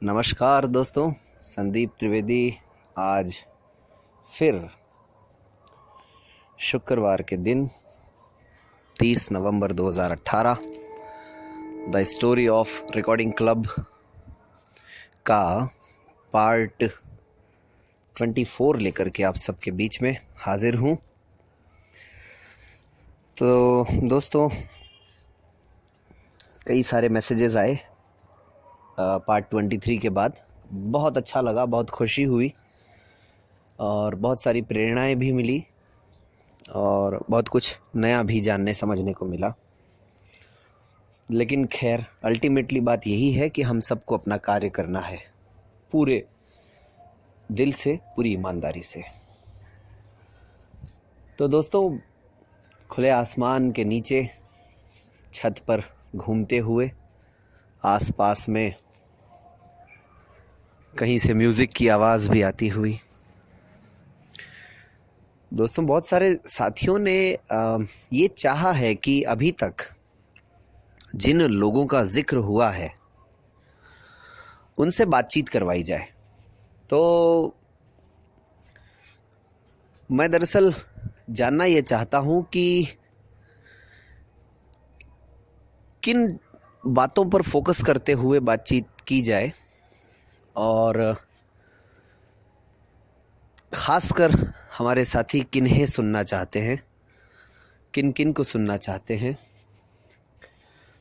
नमस्कार दोस्तों, संदीप त्रिवेदी। आज फिर शुक्रवार के दिन 30 नवंबर 2018 the story of recording club का पार्ट 24 लेकर के आप सबके बीच में हाजिर हूँ। तो दोस्तों, कई सारे मैसेजेस आए पार्ट 23 के बाद। बहुत अच्छा लगा, बहुत खुशी हुई और बहुत सारी प्रेरणाएं भी मिली और बहुत कुछ नया भी जानने समझने को मिला। लेकिन खैर, अल्टीमेटली बात यही है कि हम सबको अपना कार्य करना है पूरे दिल से, पूरी ईमानदारी से। तो दोस्तों, खुले आसमान के नीचे छत पर घूमते हुए आसपास में कहीं से म्यूज़िक की आवाज़ भी आती हुई, दोस्तों बहुत सारे साथियों ने ये चाहा है कि अभी तक जिन लोगों का जिक्र हुआ है उनसे बातचीत करवाई जाए। तो मैं दरअसल जानना ये चाहता हूँ कि किन बातों पर फोकस करते हुए बातचीत की जाए और खासकर हमारे साथी किन्हें सुनना चाहते हैं, किन किन को सुनना चाहते हैं।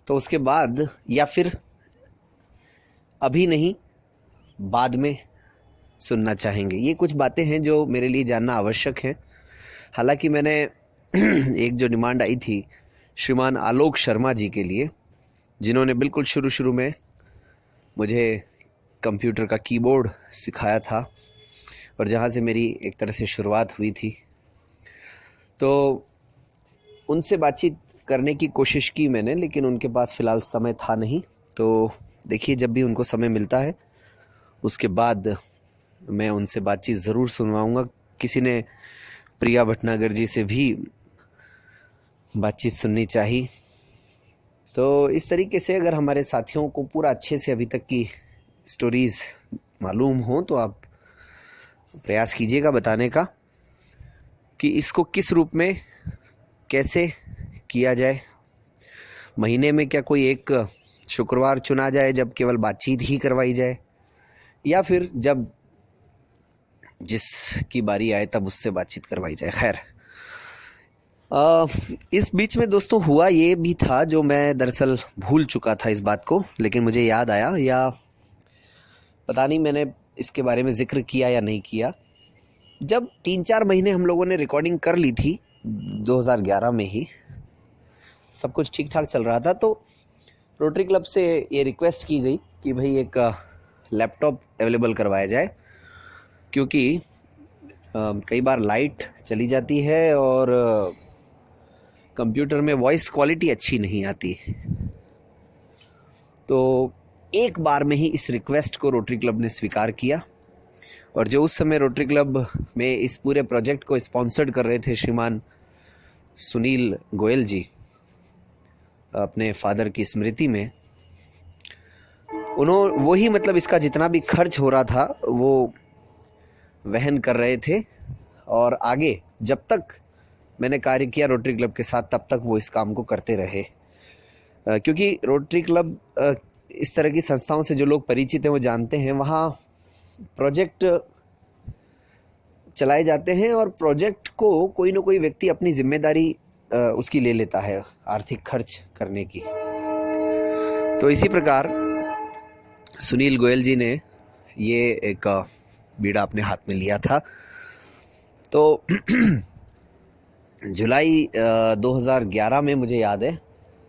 तो उसके बाद, या फिर अभी नहीं, बाद में सुनना चाहेंगे। ये कुछ बातें हैं जो मेरे लिए जानना आवश्यक है। हालांकि मैंने एक जो डिमांड आई थी श्रीमान आलोक शर्मा जी के लिए, जिन्होंने बिल्कुल शुरू में मुझे कंप्यूटर का कीबोर्ड सिखाया था और जहाँ से मेरी एक तरह से शुरुआत हुई थी, तो उनसे बातचीत करने की कोशिश की मैंने, लेकिन उनके पास फ़िलहाल समय था नहीं। तो देखिए, जब भी उनको समय मिलता है उसके बाद मैं उनसे बातचीत ज़रूर सुनवाऊँगा। किसी ने प्रिया भटनागर जी से भी बातचीत सुननी चाहिए। तो इस तरीके से अगर हमारे साथियों को पूरा अच्छे से अभी तक की स्टोरीज़ मालूम हो तो आप प्रयास कीजिएगा बताने का कि इसको किस रूप में कैसे किया जाए। महीने में क्या कोई एक शुक्रवार चुना जाए जब केवल बातचीत ही करवाई जाए, या फिर जब जिसकी बारी आए तब उससे बातचीत करवाई जाए। खैर, इस बीच में दोस्तों हुआ ये भी था जो मैं दरअसल भूल चुका था इस बात को, लेकिन मुझे याद आया, या पता नहीं मैंने इसके बारे में जिक्र किया या नहीं किया। जब 3-4 महीने हम लोगों ने रिकॉर्डिंग कर ली थी 2011 में ही, सब कुछ ठीक ठाक चल रहा था, तो रोटरी क्लब से ये रिक्वेस्ट की गई कि भाई एक लैपटॉप अवेलेबल करवाया जाए, क्योंकि कई बार लाइट चली जाती है और कंप्यूटर में वॉइस क्वालिटी अच्छी नहीं आती। तो एक बार में ही इस रिक्वेस्ट को रोटरी क्लब ने स्वीकार किया, और जो उस समय रोटरी क्लब में इस पूरे प्रोजेक्ट को स्पॉन्सर्ड कर रहे थे श्रीमान सुनील गोयल जी, अपने फादर की स्मृति में, वही मतलब इसका जितना भी खर्च हो रहा था वो वहन कर रहे थे। और आगे जब तक मैंने कार्य किया रोटरी क्लब के साथ, तब तक वो इस काम को करते रहे, क्योंकि रोटरी क्लब, इस तरह की संस्थाओं से जो लोग परिचित हैं वो जानते हैं, वहाँ प्रोजेक्ट चलाए जाते हैं और प्रोजेक्ट को कोई ना कोई व्यक्ति अपनी जिम्मेदारी उसकी ले लेता है, आर्थिक खर्च करने की। तो इसी प्रकार सुनील गोयल जी ने ये एक बीड़ा अपने हाथ में लिया था। तो जुलाई 2011 में, मुझे याद है,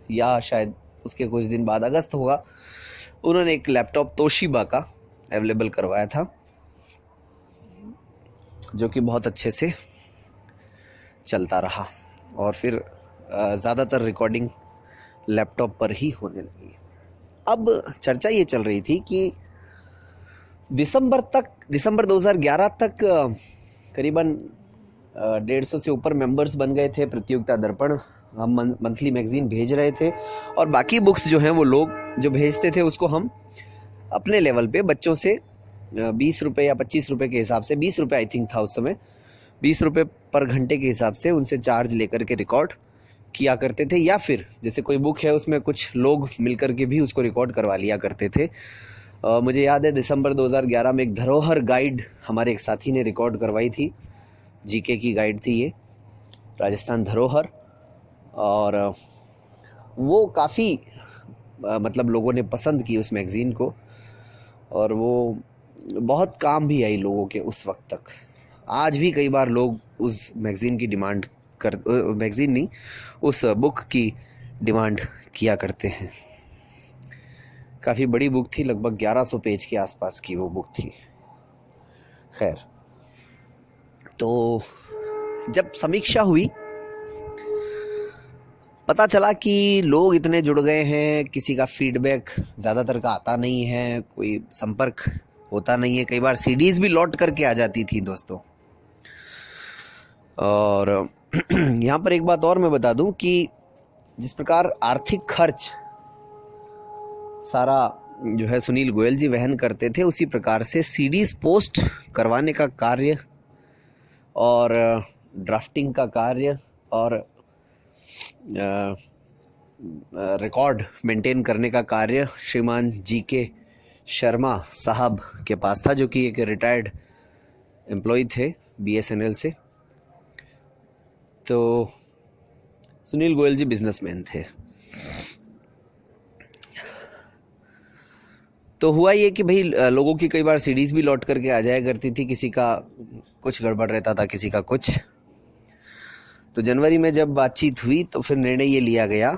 या शायद उसके कुछ दिन बाद अगस्त होगा, उन्होंने एक लैपटॉप तोशिबा का अवेलेबल करवाया था, जो कि बहुत अच्छे से चलता रहा और फिर ज़्यादातर रिकॉर्डिंग लैपटॉप पर ही होने लगी। अब चर्चा ये चल रही थी कि दिसंबर 2011 तक करीबन 150 से ऊपर मेंबर्स बन गए थे। प्रतियोगिता दर्पण हम मंथली मैगजीन भेज रहे थे और बाकी बुक्स जो हैं वो लोग जो भेजते थे उसको हम अपने लेवल पे बच्चों से 20 रुपये या 25 रुपये के हिसाब से, 20 रुपये आई थिंक था उस समय, 20 रुपये पर घंटे के हिसाब से उनसे चार्ज लेकर के रिकॉर्ड किया करते थे। या फिर जैसे कोई बुक है उसमें कुछ लोग मिलकर के भी उसको रिकॉर्ड करवा लिया करते थे। मुझे याद है दिसंबर 2011 में एक धरोहर गाइड हमारे एक साथी ने रिकॉर्ड करवाई थी। जीके की गाइड थी ये, राजस्थान धरोहर। और वो काफ़ी मतलब लोगों ने पसंद की उस मैगज़ीन को, और वो बहुत काम भी आई लोगों के उस वक्त तक। आज भी कई बार लोग उस मैगज़ीन की डिमांड मैगज़ीन नहीं, उस बुक की डिमांड किया करते हैं। काफ़ी बड़ी बुक थी, लगभग 1100 पेज के आसपास की वो बुक थी। खैर, तो जब समीक्षा हुई, पता चला कि लोग इतने जुड़ गए हैं, किसी का फीडबैक ज़्यादातर का आता नहीं है, कोई संपर्क होता नहीं है। कई बार सीडीज़ भी लौट करके आ जाती थी दोस्तों। और यहाँ पर एक बात और मैं बता दूं कि जिस प्रकार आर्थिक खर्च सारा जो है सुनील गोयल जी वहन करते थे, उसी प्रकार से सीडीज़ पोस्ट करवाने का कार्य और ड्राफ्टिंग का कार्य और रिकॉर्ड मेंटेन करने का कार्य श्रीमान जीके शर्मा साहब के पास था, जो कि एक रिटायर्ड एम्प्लॉय थे बीएसएनएल से। तो सुनील गोयल जी बिजनेसमैन थे। तो हुआ ये कि भाई लोगों की कई बार सीडीज़ भी लौट करके आ जाया करती थी, किसी का कुछ गड़बड़ रहता था, किसी का कुछ। तो जनवरी में जब बातचीत हुई तो फिर निर्णय ये लिया गया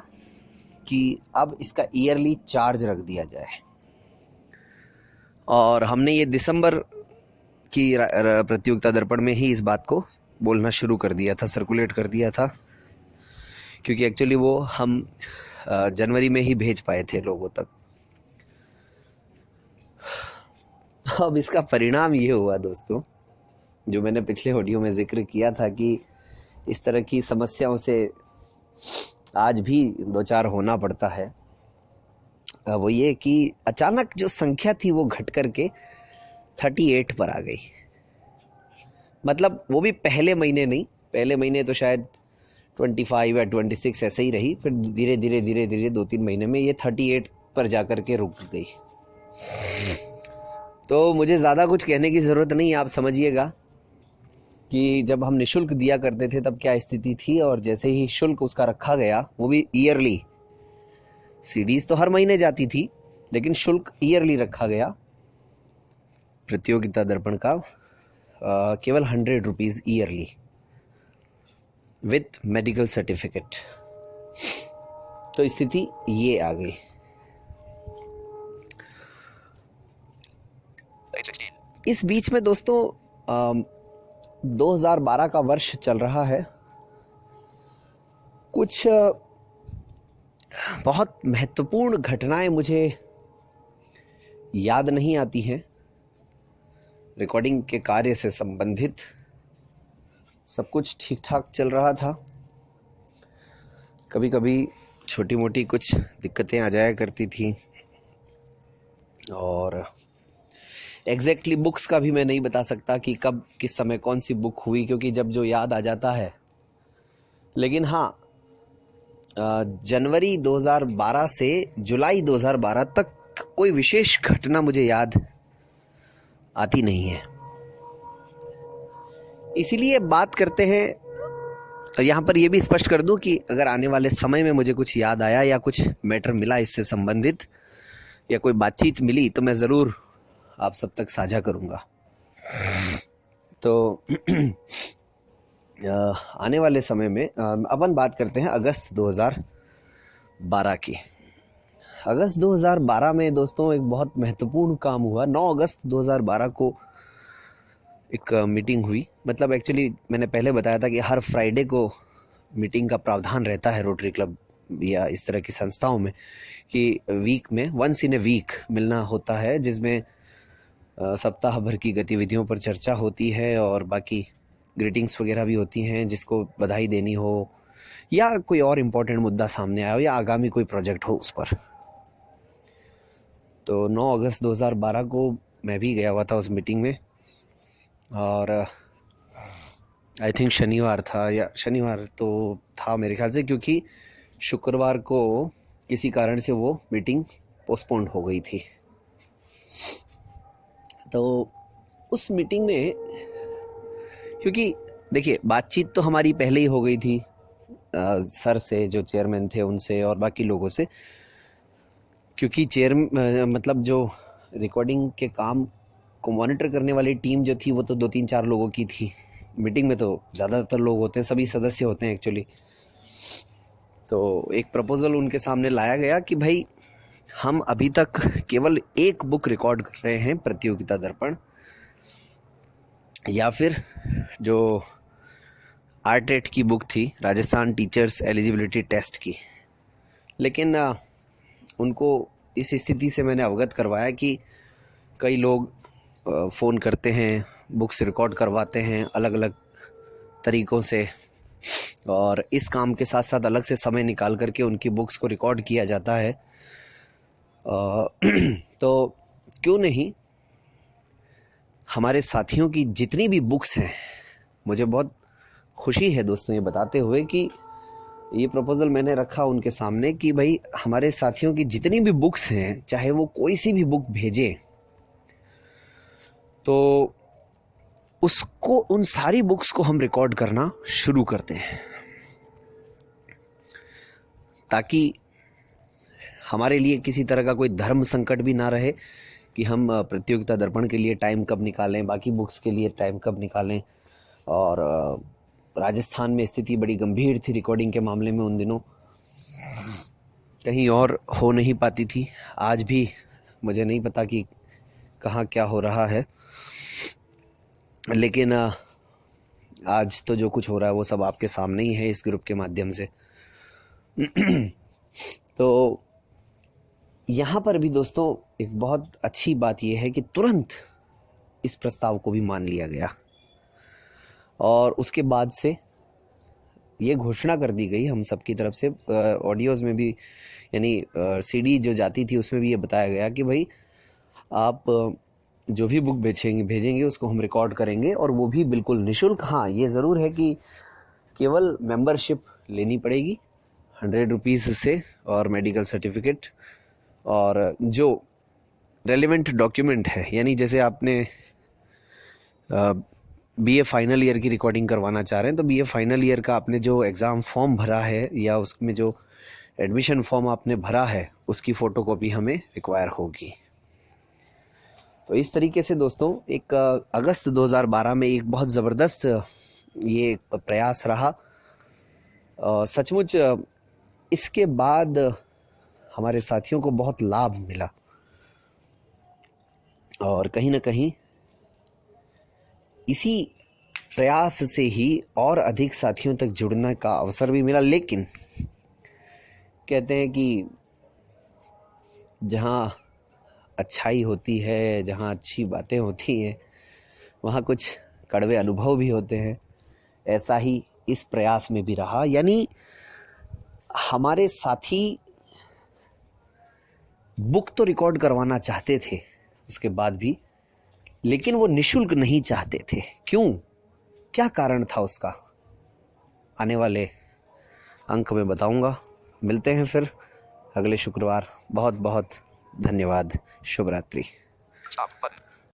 कि अब इसका ईयरली चार्ज रख दिया जाए। और हमने ये दिसंबर की प्रतियोगिता दर्पण में ही इस बात को बोलना शुरू कर दिया था, सर्कुलेट कर दिया था, क्योंकि एक्चुअली वो हम जनवरी में ही भेज पाए थे लोगों तक। अब इसका परिणाम ये हुआ दोस्तों, जो मैंने पिछले ऑडियो में जिक्र किया था कि इस तरह की समस्याओं से आज भी दो चार होना पड़ता है। वो ये कि अचानक जो संख्या थी वो घट करके 38 पर आ गई। मतलब वो भी पहले महीने नहीं, पहले महीने तो शायद 25 या 26 ऐसे ही रही, फिर धीरे धीरे 2-3 महीने में ये 38 पर जाकर के रुक गई। तो मुझे ज़्यादा कुछ कहने की ज़रूरत नहीं, आप समझिएगा कि जब हम निशुल्क दिया करते थे तब क्या स्थिति थी, और जैसे ही शुल्क उसका रखा गया, वो भी ईयरली, सीडीज तो हर महीने जाती थी लेकिन शुल्क ईयरली रखा गया प्रतियोगिता दर्पण का, केवल 100 rupees yearly with medical certificate. तो स्थिति ये आ गई। इस बीच में दोस्तों 2012 का वर्ष चल रहा है। कुछ बहुत महत्वपूर्ण घटनाएं मुझे याद नहीं आती हैं। रिकॉर्डिंग के कार्य से संबंधित सब कुछ ठीक ठाक चल रहा था। कभी कभी छोटी मोटी कुछ दिक्कतें आ जाया करती थी, और एग्जैक्टली बुक्स का भी मैं नहीं बता सकता कि कब किस समय कौन सी बुक हुई, क्योंकि जब जो याद आ जाता है। लेकिन हाँ, जनवरी 2012 से जुलाई 2012 तक कोई विशेष घटना मुझे याद आती नहीं है। इसीलिए बात करते हैं, और यहाँ पर यह भी स्पष्ट कर दूं कि अगर आने वाले समय में मुझे कुछ याद आया या कुछ मैटर मिला इससे संबंधित या कोई बातचीत मिली तो मैं ज़रूर आप सब तक साझा करूँगा। तो आने वाले समय में अपन बात करते हैं अगस्त 2012 की। अगस्त 2012 में दोस्तों एक बहुत महत्वपूर्ण काम हुआ। 9 अगस्त 2012 को एक मीटिंग हुई। मतलब एक्चुअली मैंने पहले बताया था कि हर फ्राइडे को मीटिंग का प्रावधान रहता है रोटरी क्लब या इस तरह की संस्थाओं में, कि वीक में वंस इन ए वीक मिलना होता है, जिसमें सप्ताह भर की गतिविधियों पर चर्चा होती है और बाकी ग्रीटिंग्स वगैरह भी होती हैं, जिसको बधाई देनी हो या कोई और इम्पोर्टेंट मुद्दा सामने आया हो या आगामी कोई प्रोजेक्ट हो उस पर। तो 9 अगस्त 2012 को मैं भी गया हुआ था उस मीटिंग में, और आई थिंक शनिवार था, या शनिवार तो था मेरे ख्याल से, क्योंकि शुक्रवार को किसी कारण से वो मीटिंग पोस्टपोन्ड हो गई थी। तो उस मीटिंग में, क्योंकि देखिए बातचीत तो हमारी पहले ही हो गई थी सर से, जो चेयरमैन थे उनसे और बाकी लोगों से, क्योंकि मतलब जो रिकॉर्डिंग के काम को मॉनिटर करने वाली टीम जो थी वो तो 2-3-4 लोगों की थी। मीटिंग में तो ज़्यादातर लोग होते हैं, सभी सदस्य होते हैं एक्चुअली। तो एक प्रपोजल उनके सामने लाया गया कि भाई हम अभी तक केवल एक बुक रिकॉर्ड कर रहे हैं, प्रतियोगिता दर्पण, या फिर जो आरटेट की बुक थी, राजस्थान टीचर्स एलिजिबिलिटी टेस्ट की। लेकिन उनको इस स्थिति से मैंने अवगत करवाया कि कई लोग फ़ोन करते हैं, बुक्स रिकॉर्ड करवाते हैं अलग अलग तरीक़ों से, और इस काम के साथ साथ अलग से समय निकाल करके उनकी बुक्स को रिकॉर्ड किया जाता है। तो क्यों नहीं हमारे साथियों की जितनी भी बुक्स हैं, मुझे बहुत खुशी है दोस्तों ये बताते हुए कि ये प्रपोज़ल मैंने रखा उनके सामने कि भाई हमारे साथियों की जितनी भी बुक्स हैं, चाहे वो कोई सी भी बुक भेजें, तो उसको, उन सारी बुक्स को हम रिकॉर्ड करना शुरू करते हैं, ताकि हमारे लिए किसी तरह का कोई धर्म संकट भी ना रहे कि हम प्रतियोगिता दर्पण के लिए टाइम कब निकालें, बाकी बुक्स के लिए टाइम कब निकालें। और राजस्थान में स्थिति बड़ी गंभीर थी रिकॉर्डिंग के मामले में उन दिनों, कहीं और हो नहीं पाती थी। आज भी मुझे नहीं पता कि कहाँ क्या हो रहा है, लेकिन आज तो जो कुछ हो रहा है वो सब आपके सामने ही है इस ग्रुप के माध्यम से। तो यहाँ पर भी दोस्तों एक बहुत अच्छी बात यह है कि तुरंत इस प्रस्ताव को भी मान लिया गया, और उसके बाद से ये घोषणा कर दी गई हम सब की तरफ से, ऑडियोज़ में भी, यानी सीडी जो जाती थी उसमें भी ये बताया गया कि भाई आप जो भी बुक भेजेंगे उसको हम रिकॉर्ड करेंगे, और वो भी बिल्कुल निःशुल्क। हाँ, ये ज़रूर है कि केवल मेंबरशिप लेनी पड़ेगी 100 रुपीज़ से, और मेडिकल सर्टिफिकेट, और जो रेलेवेंट डॉक्यूमेंट है, यानी जैसे आपने बीए फाइनल ईयर की रिकॉर्डिंग करवाना चाह रहे हैं, तो बीए फाइनल ईयर का आपने जो एग्ज़ाम फॉर्म भरा है या उसमें जो एडमिशन फॉर्म आपने भरा है, उसकी फ़ोटोकॉपी हमें रिक्वायर होगी। तो इस तरीके से दोस्तों एक अगस्त 2012 में एक बहुत ज़बरदस्त ये प्रयास रहा। सचमुच इसके बाद हमारे साथियों को बहुत लाभ मिला, और कहीं ना कहीं इसी प्रयास से ही और अधिक साथियों तक जुड़ने का अवसर भी मिला। लेकिन कहते हैं कि जहाँ अच्छाई होती है, जहाँ अच्छी बातें होती हैं, वहाँ कुछ कड़वे अनुभव भी होते हैं। ऐसा ही इस प्रयास में भी रहा, यानी हमारे साथी बुक तो रिकॉर्ड करवाना चाहते थे उसके बाद भी, लेकिन वो निःशुल्क नहीं चाहते थे। क्यों, क्या कारण था उसका, आने वाले अंक में बताऊंगा। मिलते हैं फिर अगले शुक्रवार। बहुत बहुत धन्यवाद। शुभ रात्रि।